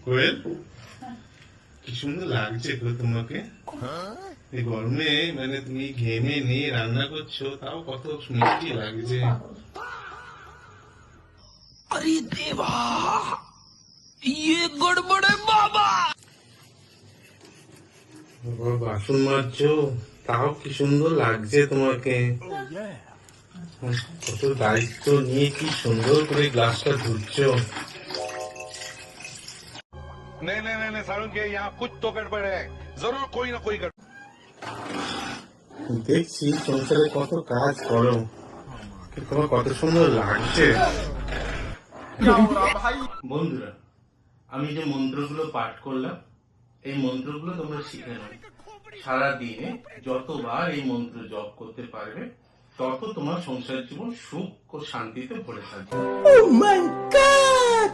কোয়েল, কি সুন্দর লাগছে তো তোমাকে এই গরমে। মানে তুমি ঘেমে নিয়ে রান্না করছো, তাও কত মিষ্টি লাগছে। अरे देवा, ये गड़बड़ है बाबा। বাবা, বাসন মাজছো, তাও কি সুন্দর লাগছে তোমাকে। কত দায়িত্ব নিয়ে কি সুন্দর করে গ্লাসটা ধুচ্ছো। नहीं नहीं नहीं नहीं सारुण के यहाँ कुछ तो गड़बड़ है, जरूर कोई ना कोई गड़बड़। দেখছি সংসারে কত কাজ করো, কিন্তু তোমার কত সুন্দর লাগছে। বন্ধুরা, আমি যে মন্ত্রগুলো পাঠ করলাম, এই মন্ত্রগুলো তোমরা শিখে নাও। সারাদিনে যতবার এই মন্ত্র জপ করতে পারবে, তত তোমার সংসার জীবন সুখ ও শান্তিতে ভরে থাকবে। Oh my God!